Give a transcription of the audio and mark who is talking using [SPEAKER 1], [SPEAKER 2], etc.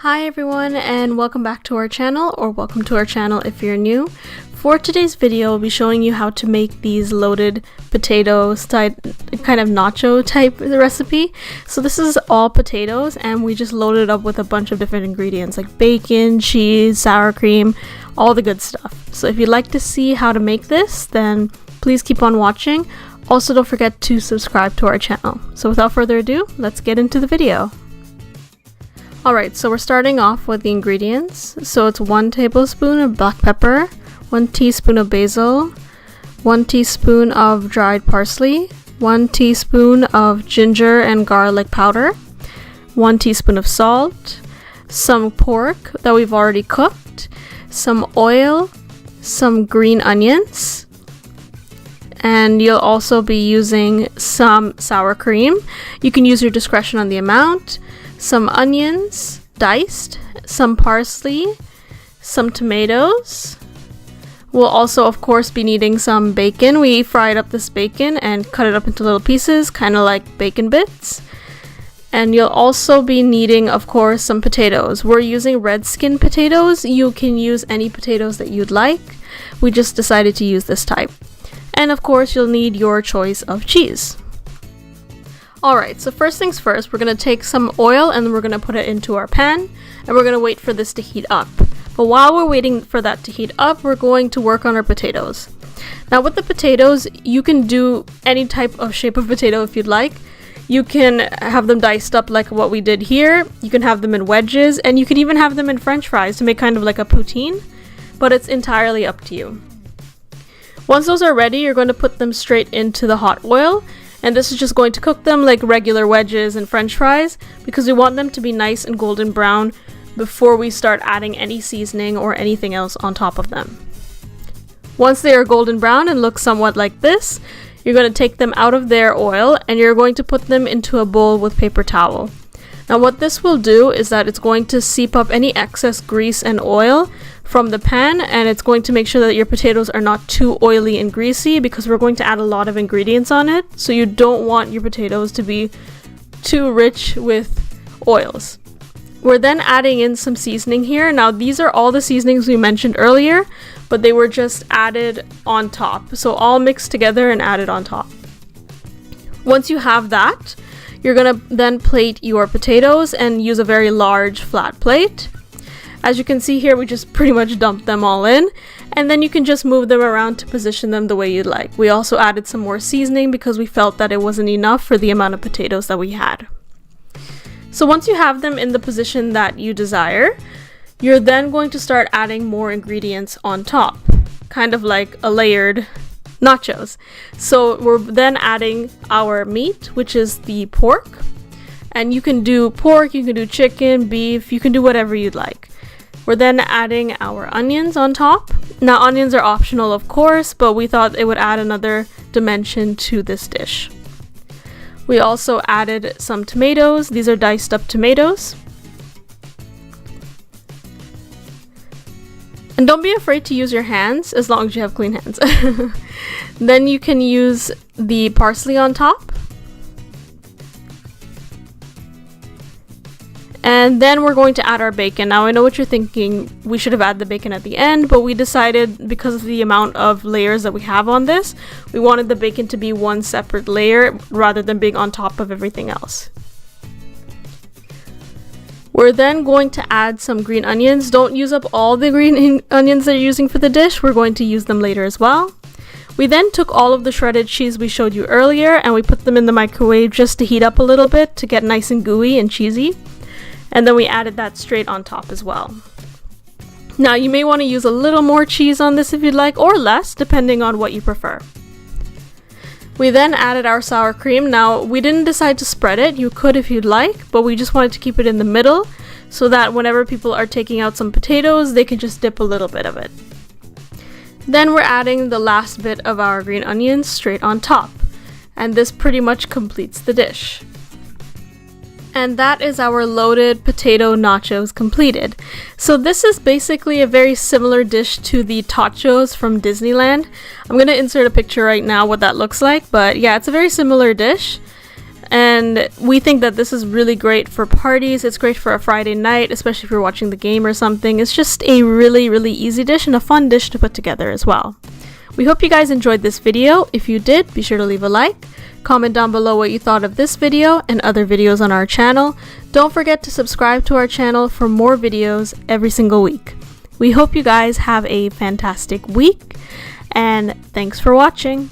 [SPEAKER 1] Hi everyone, and welcome back to our channel, or welcome to our channel if you're new. For today's video, I'll be showing you how to make these loaded potatoes type, kind of nacho type recipe. So this is all potatoes, and we just loaded it up with a bunch of different ingredients like bacon, cheese, sour cream, all the good stuff. So if you'd like to see how to make this, then please keep on watching. Also, don't forget to subscribe to our channel. So without further ado, let's get into the video. Alright, so we're starting off with the ingredients. So it's 1 tablespoon of black pepper, 1 teaspoon of basil, 1 teaspoon of dried parsley, 1 teaspoon of ginger and garlic powder, 1 teaspoon of salt, some pork that we've already cooked, some oil, some green onions, and you'll also be using some sour cream. You can use your discretion on the amount. Some onions, diced, some parsley, some tomatoes. We'll also, of course, be needing some bacon. We fried up this bacon and cut it up into little pieces, kind of like bacon bits. And you'll also be needing, of course, some potatoes. We're using red skin potatoes. You can use any potatoes that you'd like. We just decided to use this type. And of course, you'll need your choice of cheese. Alright, so first things first, we're going to take some oil and we're going to put it into our pan, and we're going to wait for this to heat up. But while we're waiting for that to heat up, we're going to work on our potatoes. Now with the potatoes, you can do any type of shape of potato if you'd like. You can have them diced up like what we did here, you can have them in wedges, and you can even have them in french fries to make kind of like a poutine, but it's entirely up to you. Once those are ready, you're going to put them straight into the hot oil. And this is just going to cook them like regular wedges and french fries because we want them to be nice and golden brown before we start adding any seasoning or anything else on top of them. Once they are golden brown and look somewhat like this, you're going to take them out of their oil and you're going to put them into a bowl with paper towel. Now what this will do is that it's going to seep up any excess grease and oil from the pan, and it's going to make sure that your potatoes are not too oily and greasy because we're going to add a lot of ingredients on it, so you don't want your potatoes to be too rich with oils. We're then adding in some seasoning here. Now these are all the seasonings we mentioned earlier, but they were just added on top, so all mixed together and added on top. Once you have that, you're gonna then plate your potatoes and use a very large flat plate. As you can see here, we just pretty much dumped them all in, and then you can just move them around to position them the way you'd like. We also added some more seasoning because we felt that it wasn't enough for the amount of potatoes that we had. So once you have them in the position that you desire, you're then going to start adding more ingredients on top, kind of like a layered nachos. So we're then adding our meat, which is the pork, and you can do pork, you can do chicken, beef, you can do whatever you'd like. We're then adding our onions on top. Now onions are optional, of course, but we thought it would add another dimension to this dish. We also added some tomatoes. These are diced up tomatoes. And don't be afraid to use your hands as long as you have clean hands. Then you can use the parsley on top. And then we're going to add our bacon. Now I know what you're thinking, we should have added the bacon at the end, but we decided because of the amount of layers that we have on this, we wanted the bacon to be one separate layer rather than being on top of everything else. We're then going to add some green onions. Don't use up all the green onions that you're using for the dish, we're going to use them later as well. We then took all of the shredded cheese we showed you earlier and we put them in the microwave just to heat up a little bit to get nice and gooey and cheesy. And then we added that straight on top as well. Now you may want to use a little more cheese on this if you'd like, or less, depending on what you prefer. We then added our sour cream. Now we didn't decide to spread it, you could if you'd like, but we just wanted to keep it in the middle so that whenever people are taking out some potatoes, they can just dip a little bit of it. Then we're adding the last bit of our green onions straight on top, and this pretty much completes the dish. And that is our loaded potato nachos completed. So this is basically a very similar dish to the tachos from Disneyland. I'm going to insert a picture right now what that looks like, but yeah, it's a very similar dish. and we think that this is really great for parties. It's great for a Friday night, especially if you're watching the game or something. It's just a really easy dish and a fun dish to put together as well. We hope you guys enjoyed this video. If you did, be sure to leave a like. Comment down below what you thought of this video and other videos on our channel. Don't forget to subscribe to our channel for more videos every single week. We hope you guys have a fantastic week, and thanks for watching.